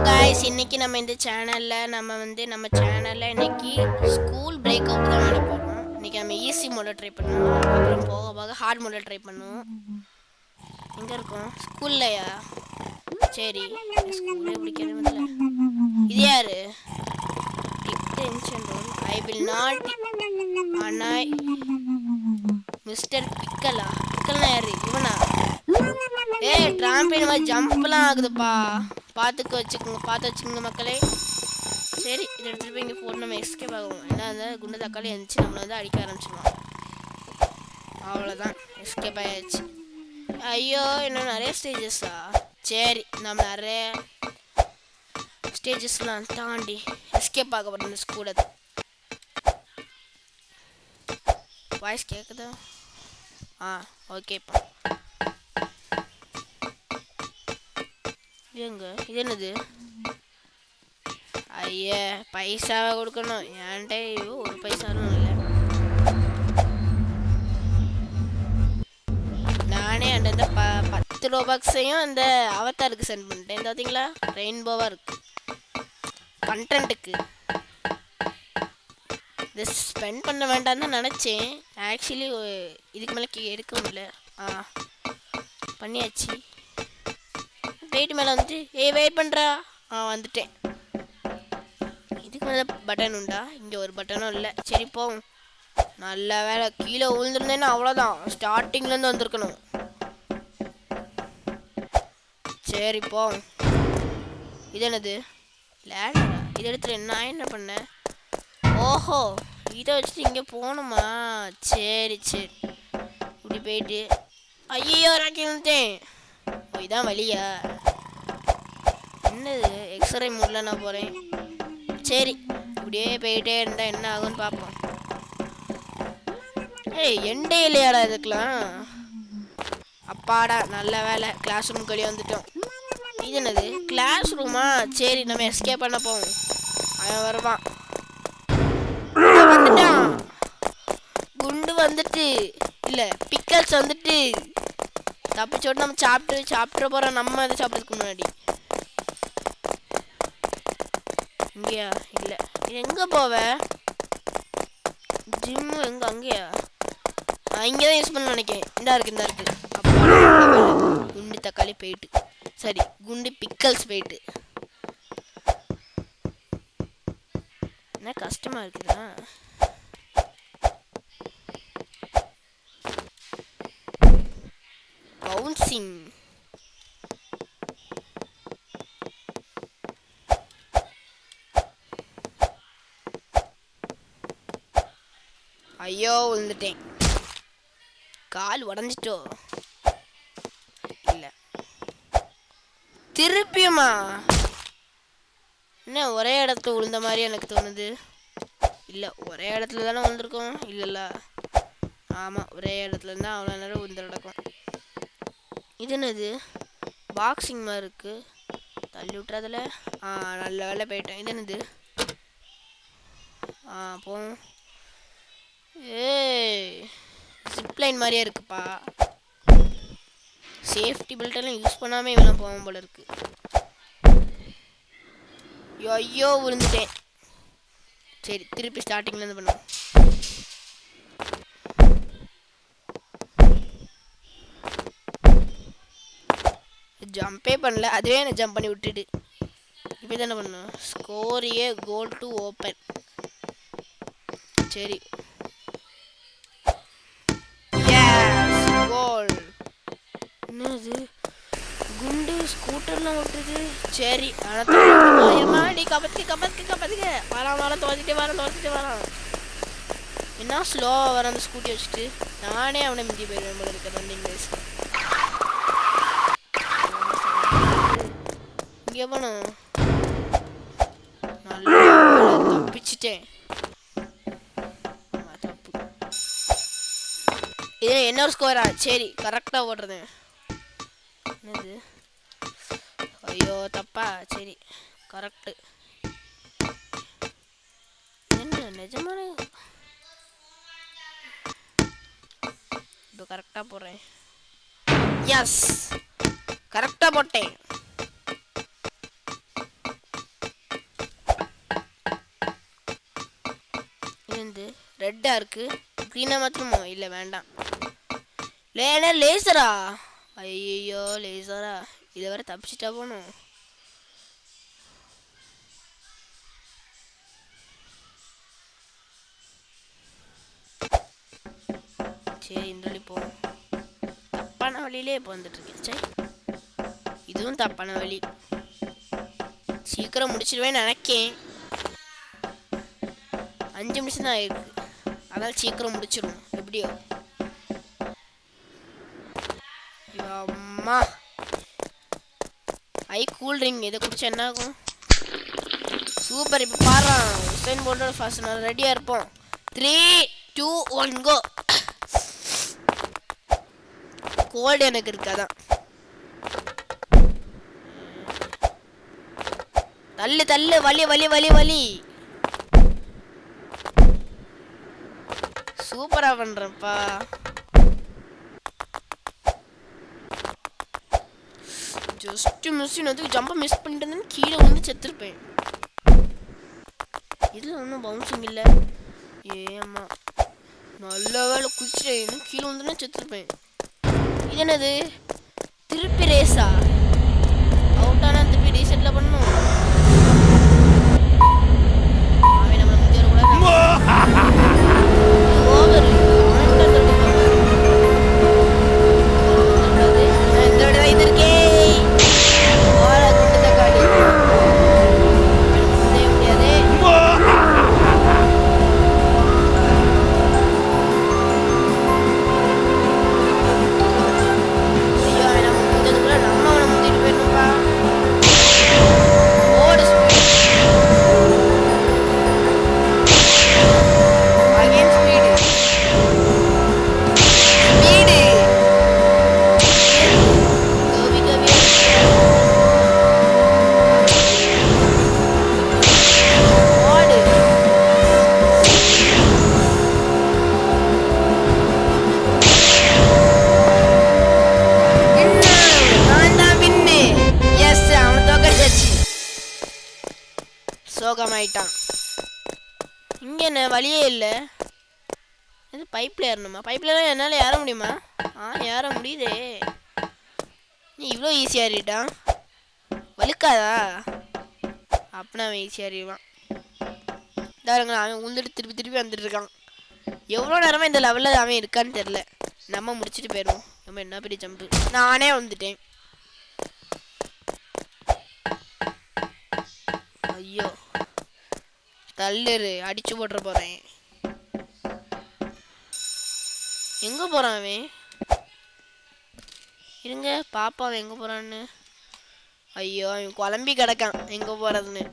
Guys இன்னைக்கு நம்ம இந்த சேனல்ல நம்ம சேனல்ல இன்னைக்கு ஸ்கூல் பிரேக் அவுட் தான் விளையாட போறோம். இன்னைக்கு நம்ம ஈஸி மோட ட்ரை பண்ணுவோம். அப்புறம் போக போக ஹார்ட் மோட ட்ரை பண்ணுவோம். எங்க இருக்கோம்? ஸ்கூல்லயா? சரி. ஸ்கூல்ல பிடிக்கவே இல்ல. இது யாரு? Detention room. I will not annoy mister பிக்கலா. பிக்கல்னா யாரு? இவனா? ஏய் ட்ராம்பின் மாதிரி ஜம்ப்லாம் ஆகுதுப்பா. பார்த்து வச்சுக்கோங்க மக்களே. சரி இதை எடுத்துகிட்டு போய் இங்கே போட்டு நம்ம எஸ்கேப் ஆகும். ஏன்னா அந்த குண்டு தக்காளி இருந்துச்சு நம்மளை வந்து அடிக்க ஆரம்பிச்சிடுவோம். அவ்வளோதான் எஸ்கேப் ஆயாச்சு. ஐயோ இன்னும் நிறைய ஸ்டேஜஸா? சரி நம்ம நிறைய ஸ்டேஜஸ்லாம் தாண்டி எஸ்கேப் ஆகப்படும் இந்த ஸ்கூலை. வாய்ஸ் கேட்குதா? ஓகேப்பா. இது என்னது? ஐயா பைசாவை கொடுக்கணும். ஏன்ட்டே ஒரு பைசாவும் இல்லை. நானே அந்த 10 ரூபாய்ஸையும் அந்த அவதாருக்கு சென்ட் பண்ணிட்டேன். இந்த பார்த்தீங்களா ரெயின்போவாக இருக்கு கண்டென்ட்டுக்கு. இதை ஸ்பெண்ட் பண்ண வேண்டாம்னு தான் நினச்சேன். ஆக்சுவலி இதுக்கு மேலே எடுக்க முடியல. பண்ணியாச்சு. வெயிட் மேலே வந்துட்டு வெயிட் பண்ணுறா. வந்துட்டேன். இதுக்கு மேலே பட்டன் உண்டா? இங்கே ஒரு பட்டனும் இல்லை. சரி போவோம். நல்ல வேலை கீழே விழுந்துருந்தேன்னா அவ்வளோதான். ஸ்டார்டிங்லேருந்து வந்திருக்கணும். சரி போவோம். இது என்னது? லேடரா? இது எடுத்துட்டு நான் என்ன பண்ணேன்? ஓஹோ இதை வச்சுட்டு இங்கே போகணுமா? சரி இப்படி போயிட்டு ஐயோ ராக்கி வந்துட்டேன். இதான் வழியா? என்னது எக்ஸ்ரே மூடில் நான் போகிறேன். சரி இப்படியே போயிட்டே இருந்தால் என்ன ஆகும்னு பார்ப்போம். எண்டே இல்லையாடா இதுக்கெலாம். அப்பாடா நல்ல வேலை கிளாஸ் ரூம் கழிய வந்துட்டோம். இது என்னது? கிளாஸ் ரூமா? சரி நம்ம எஸ்கேப் பண்ண போவோம். அவன் வருவான். வந்துட்டான். குண்டு வந்துட்டு இல்லை பிக்கல்ஸ் வந்துட்டு தப்பிச்சோட்டு நம்ம சாப்பிட்டு போகிறோம். நம்ம அதை சாப்பிட்றதுக்கு முன்னாடி இங்கேயா? இல்லை எங்கே போவ? ஜிம்மு எங்கே? அங்கேயா? இங்கே தான் யூஸ் பண்ண நினைக்கிறேன். இந்தா இருக்கு. அப்பா குண்டு தக்காளி போயிட்டு. சரி குண்டு பிக்கல்ஸ் போயிட்டு. என்ன கஷ்டமாக இருக்குதா? பவுன்சிங். ஐயோ விழுந்துட்டேன். கால் உடஞ்சிட்டோ? இல்லை திருப்பியுமா? என்ன ஒரே இடத்துல விழுந்த மாதிரி எனக்கு தோணுது. இல்லை ஒரே இடத்துல தானே விழுந்திருக்கோம். இல்லைல்ல ஆமாம் ஒரே இடத்துல இருந்தால் அவ்வளோ நேரம் விழுந்து கிடக்கும். இது என்னது? பாக்ஸிங் மாதிரி இருக்குது. தள்ளி விட்டுறதுல நல்ல வேலை போயிட்டேன். இது என்னது? போவோம். ஜிப்லைன் மாதிரியே இருக்குப்பா. சேஃப்டி பெல்ட்டெல்லாம் யூஸ் பண்ணாமல் இவெல்லாம் போவோம் போல இருக்கு. ஐயோ விழுந்துட்டேன். சரி திருப்பி ஸ்டார்டிங்லேருந்து பண்ணுவோம். ஜம்பே பண்ணல, அதுவே என்ன ஜம்ப் பண்ணி விட்டுட்டு. இப்போ தானே பண்ணும். ஸ்கோரியே கோல் டு ஓப்பன். சரி கோல். என்னது குண்டு ஸ்கூட்டர்லாம் விட்டுது. சரி ஆனால் கபத்துக்கு வரான் தோச்சிட்டு வரான். என்ன ஸ்லோவாக வர அந்த ஸ்கூட்டி வச்சுட்டு நானே அவனை மிஞ்சி போயிடுவேன் போல இருக்க. ரன்னிங் ரேஸ் இங்கே போனோம். நல்லா தப்பிச்சிட்டேன். தப்பு. இது என்ன ஒரு ஸ்கோரா? சரி கரெக்டாக ஓடுறது. என்னது? ஐயோ தப்பா? சரி கரெக்டு. என்ன நிஜமான இப்போ கரெக்டாக போடுறேன். எஸ் கரெக்டாக போட்டேன். ரெட்டா இருக்கு. க்ரீனா மாத்திரமோ? இல்லை வேண்டாம். லேசரா? ஐயோ லேசரா, இதை வேற தப்பிச்சிட்டா போகணும். சரி இந்த வழி போவோம். தப்பான வழியிலே இப்போ வந்துட்டு இருக்கேன். சரி இதுவும் தப்பான வழி. சீக்கிரம் முடிச்சிடுவேன்னு நினைக்கேன். 5 நிமிஷம் தான் ஆயிருக்கு. அதான் சீக்கிரம் முடிச்சிடும் எப்படியோ. அம்மா கூல் ட்ரிங்க் இதை குடிச்சா என்ன ஆகும்? சூப்பர். இப்போ பாரு உசைன் போல்ட்டோட ஃபர்ஸ்ட் நாள் ரெடியாக இருப்போம். 3 2 1 கோ. கோல்டு எனக்கு இருக்காதான். தள்ளு தள்ளு, வலி வலி வலி வலி. சூப்பரா பண்றப்பா. Just miss. அதுக்கு ஜம்ப மிஸ் பண்ணிட்டு கீழே வந்து செத்துருப்பேன். இதுல ஒன்றும் பவுன்சிங் இல்லை. ஏம்மா நல்ல வேலை குச்சிட்டேன். கீழே வந்துன்னா செத்துருப்பேன். இது என்னது? திருப்பி ரேஸா? அவுட்டானா திருப்பி ரீசெட்ல பண்ணும். அவன் நம்ம முந்தியோட கூட ஓவர். இது இருக்கே சோகமாயிட்டான். இங்க என்ன வழியே இல்லை. இது பைப்ல ஏறணுமா? பைப்ல என்னால் ஏற முடியுமா? ஏற முடியுதே. நீ இவ்வளோ ஈஸியாக ஏறிட்டான். வலுக்காதா? அப்படின்னா அவன் ஈஸியாக ஏறிடுவான். தாருங்களா அவன் உந்துட்டு திருப்பி திருப்பி வந்துட்டு இருக்கான். எவ்வளோ நேரமாக இந்த லெவலில் அவன் இருக்கான்னு தெரில. நம்ம முடிச்சுட்டு போயிடுவோம். நம்ம என்ன பெரிய ஜம்பு. நானே வந்துட்டேன். ஐயோ தள்ளுரு, அடிச்சு போட்டுற போறேன். எங்க போறான் அவன்? இருங்க பாப்பா அவன் எங்க போறான்னு. ஐயோ அவன் குழம்பி கிடக்கான் எங்க போறதுன்னு.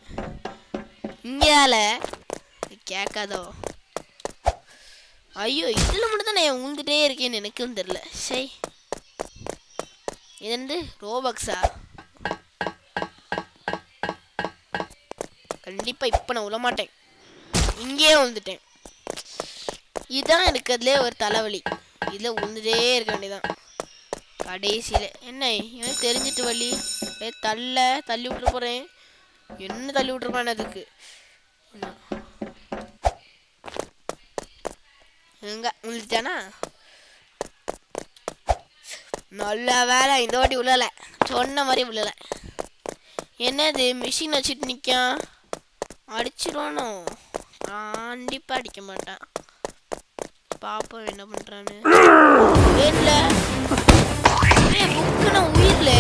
இங்கால கேட்காதோ? ஐயோ இதுல மட்டும் தான் நான் உந்துட்டே இருக்கேன்னு எனக்கும் தெரியல. சரி இது வந்து ரோபக்ஸா? கண்டிப்பா இப்ப நான் விழமாட்டேன். இங்கேயே வந்துட்டேன். இதுதான் எனக்கு அதுல ஒரு தலைவலி. இதுல உந்துட்டே இருக்க வேண்டியதான். கடைசியில என்ன எனக்கு தெரிஞ்சிட்டு வழி தள்ளி விட்டுற போறேன். என்ன தள்ளி விட்டுருப்பான் அதுக்கு. எங்க உழுதுட்டானா? நல்ல வேலை இந்த வாட்டி விழல. சொன்ன மாதிரி விழல. என்னது மிஷின் வச்சுட்டு நிற்கான்? அடிச்சிருவானோ? கண்டிப்பா அடிக்க மாட்டான். பாப்பா என்ன பண்றான்னு. புக்கு நான் உயிர்ல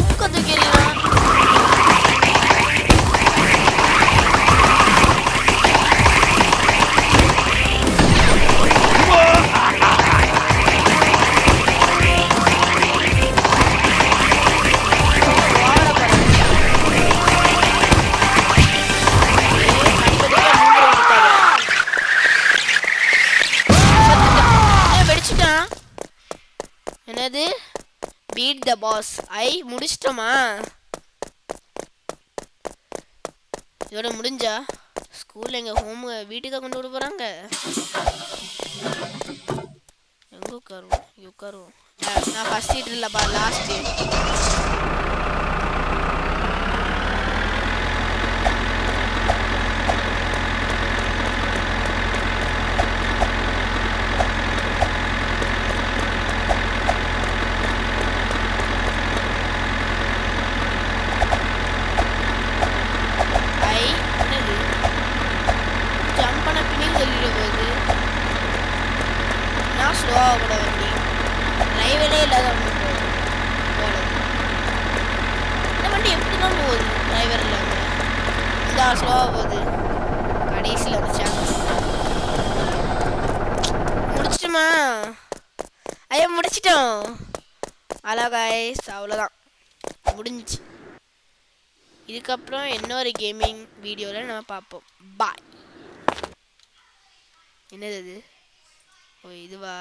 புக்க தூக்கிடலாம். என்னது பீட் த பாஸ்? முடிச்சிட்டோமா? இதோட முடிஞ்சா ஸ்கூல்ல எங்க ஹோம் வீட்டுக்கு கொண்டு விட போறாங்க. எங்க உட்காருவோம். நான் ஃபர்ஸ்ட் சீட் இல்லப்பா, லாஸ்ட். ஸ்லோவாக போகுது. கடைசியில் அந்த சான்ஸ் முடிச்சிட்டுமா? ஐயா முடிச்சிட்டோம். அழகாய்ஸ் அவ்வளோதான், முடிஞ்சிச்சு. இதுக்கப்புறம் இன்னொரு கேமிங் வீடியோவில் நம்ம பார்ப்போம். பாய். என்னது அது? ஓ இதுவா?